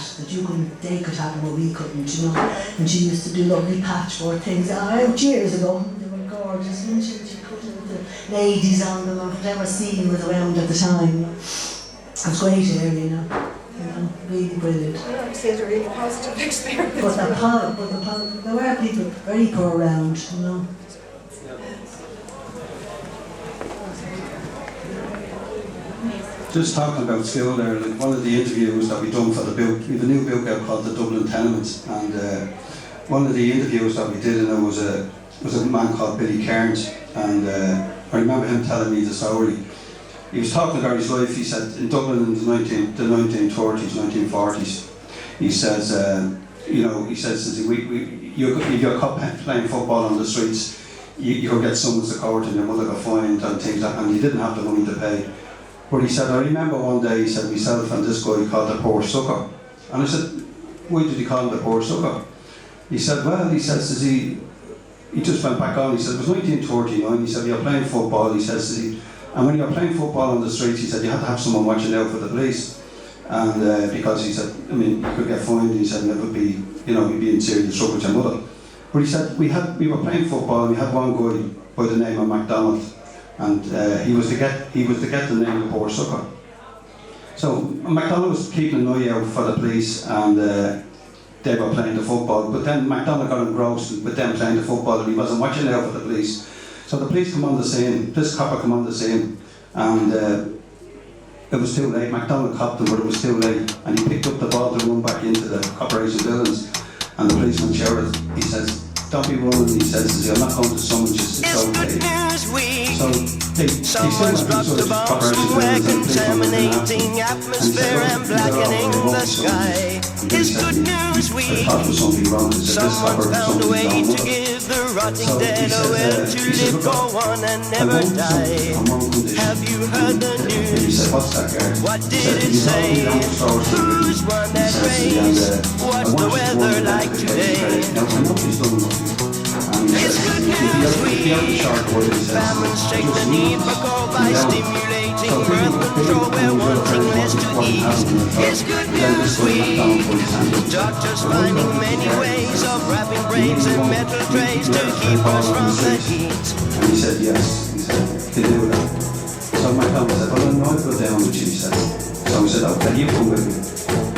Speaker 5: they could have them, but we couldn't, you know. And she used to do lovely patchwork things out years ago. They were gorgeous, and she put the ladies on them, or whatever scene was around at the time. It was great area, you know. Really brilliant.
Speaker 2: I would say it's a really positive experience.
Speaker 5: But there were people very poor around, you know.
Speaker 4: Just talking about school there, like one of the interviews that we done for the book, we have a new book out called The Dublin Tenements, and one of the interviews that we did, and it was a man called Billy Cairns, and I remember him telling me the story. He was talking about his life. He said in Dublin in the 1930s, 1940s, he says, if you're caught playing football on the streets, you could get summons to court and your mother got fined and things like that, and you didn't have the money to pay. But he said, I remember one day, he said, myself and this guy called the poor sucker. And I said, why did he call him the poor sucker? He said, well, he says, he just went back on, he said, it was 1939, he said, you're playing football, he says, and when you're playing football on the streets, he said, you had to have someone watching out for the police. And because he said, you could get fined, he said, and it would be, you'd be in serious trouble with your mother. But he said, we were playing football, and we had one guy by the name of MacDonald, and he was to get the name of poor sucker. So MacDonald was keeping an eye out for the police, and they were playing the football. But then MacDonald got engrossed with them playing the football, and he wasn't watching out for the police. So the police come on the scene, this copper come on the scene, and it was too late. MacDonald copped him, but it was too late, and he picked up the ball to run back into the corporation buildings, and the policeman shouted, he says, don't be running, he says, you're not going to summon you, it's okay. So they
Speaker 1: Someone's dropped a bomb somewhere, contaminating atmosphere and blackening the sky. It's Good News Week.
Speaker 6: thought there was something wrong. He said, this
Speaker 1: Someone's
Speaker 6: copper,
Speaker 1: found a way
Speaker 6: something's
Speaker 1: to
Speaker 6: wrong with it.
Speaker 1: give the rotting
Speaker 6: So he
Speaker 1: dead a
Speaker 6: said,
Speaker 1: will to
Speaker 6: he said,
Speaker 1: live,
Speaker 6: look,
Speaker 1: go on and
Speaker 6: I
Speaker 1: never
Speaker 6: won't
Speaker 1: die.
Speaker 6: I'm on condition.
Speaker 1: Have you heard the
Speaker 6: And he
Speaker 1: news?
Speaker 6: said, what's that, Gary?
Speaker 1: What
Speaker 6: He
Speaker 1: did
Speaker 6: said,
Speaker 1: it
Speaker 6: "You told
Speaker 1: say?
Speaker 6: me don't throw it to me."
Speaker 1: Who's won
Speaker 6: He
Speaker 1: that
Speaker 6: says to me,
Speaker 1: race?
Speaker 6: I
Speaker 1: What's
Speaker 6: want
Speaker 1: the
Speaker 6: you to
Speaker 1: weather
Speaker 6: go
Speaker 1: like
Speaker 6: and
Speaker 1: today?
Speaker 6: Now, I know he's done with you. And he
Speaker 1: It's
Speaker 6: says,
Speaker 1: good
Speaker 6: if
Speaker 1: news
Speaker 6: you have the shark word, he says,
Speaker 1: Families take
Speaker 6: just
Speaker 1: the
Speaker 6: leave
Speaker 1: need
Speaker 6: it.
Speaker 1: for coal by
Speaker 6: Yeah.
Speaker 1: stimulating
Speaker 6: So
Speaker 1: birth control. We're wanting less to eat. It's good news week. Doctors finding many ways of wrapping brains in metal trays to keep us from the heat.
Speaker 6: And he said, yes. He said, can you do that? So my Tom said, well, I'm not go down with you, he said. So he said, okay, you come with me.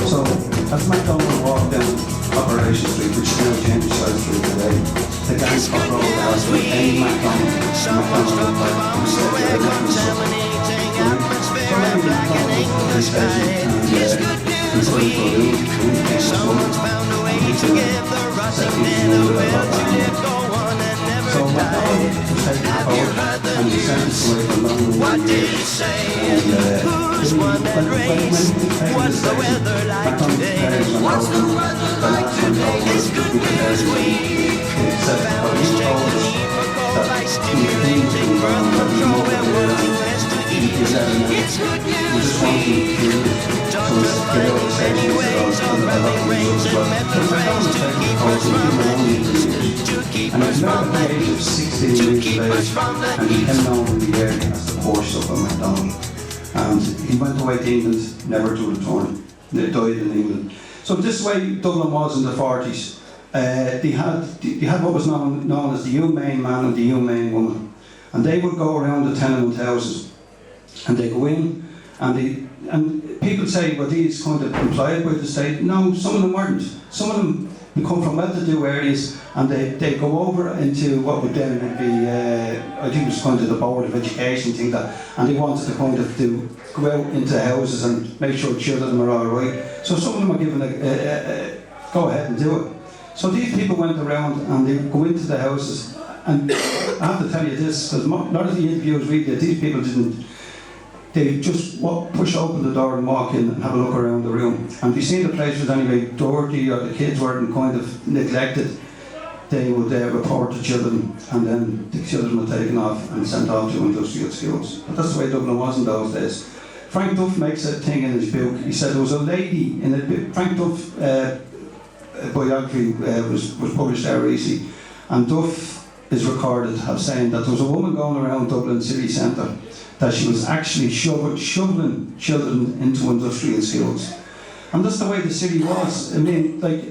Speaker 6: So as my Tom walked down Operation Street, which is now James Side Street today, the gang got rolled out with any McDonald.
Speaker 1: Someone's dropped a bomb somewhere contaminating atmosphere and blackening the sky. It's good news week. Someone's found a way to give the rotting dead a will to live, go on and never die. Have you heard the news? What did it say? Who's won that race? What's the weather like today? What's the weather like today? It's good news week. Families check the need for coal by stimulating birth control. We're wanting less to eat. It's good news week. Doctors finding many ways of wrapping brains in metal trays to keep us from the heat. To keep
Speaker 6: And
Speaker 1: us
Speaker 6: he's now
Speaker 1: from
Speaker 6: at
Speaker 1: the
Speaker 6: the age of
Speaker 1: heat.
Speaker 6: 16
Speaker 1: To
Speaker 6: years
Speaker 1: keep
Speaker 6: of
Speaker 1: us
Speaker 6: age,
Speaker 1: from the
Speaker 6: and he
Speaker 1: heat.
Speaker 6: came down in the area as the Porsche up at McDonald. And he went away to England, never to return. He died in England. So this way Dublin was in the 40s. They had what was known as the humane man and the humane woman. And they would go around the tenement houses and they go in and people say, well, these kind of complied with the state. No, some of them weren't. Some of them come from well-to-do areas and they go over into what would then be, I think it was kind of the Board of Education thing, and they wanted to kind of go out into houses and make sure children were all right. So some of them were given a go ahead and do it. So these people went around and they go into the houses, and I have to tell you this, because a lot of the interviews we did, these people didn't. They just push open the door and walk in and have a look around the room. And if you see the place was anyway dirty or the kids weren't kind of neglected, they would report the children, and then the children were taken off and sent off to industrial schools. But that's the way Dublin was in those days. Frank Duff makes a thing in his book. He said there was a lady in a Frank Duff biography was published there recently, and Duff is recorded as saying that there was a woman going around Dublin city centre that she was actually shoveling children into industrial schools. And that's the way the city was. I mean, like,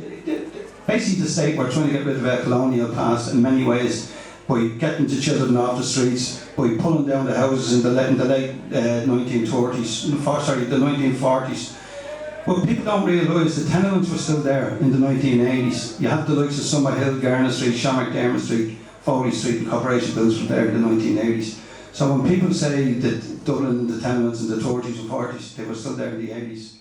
Speaker 6: basically the state were trying to get rid of a colonial past in many ways by getting the children off the streets, by pulling down the houses in the late 1930s, sorry, the 1940s. But people don't realise the tenements were still there in the 1980s. You have the likes of Summerhill, Garner Street, Shamrock Street, Foley Street, and Corporation Buildings were there in the 1980s. So when people say that Dublin, the tenements in the 30s and 40s, they were still there in the 80s.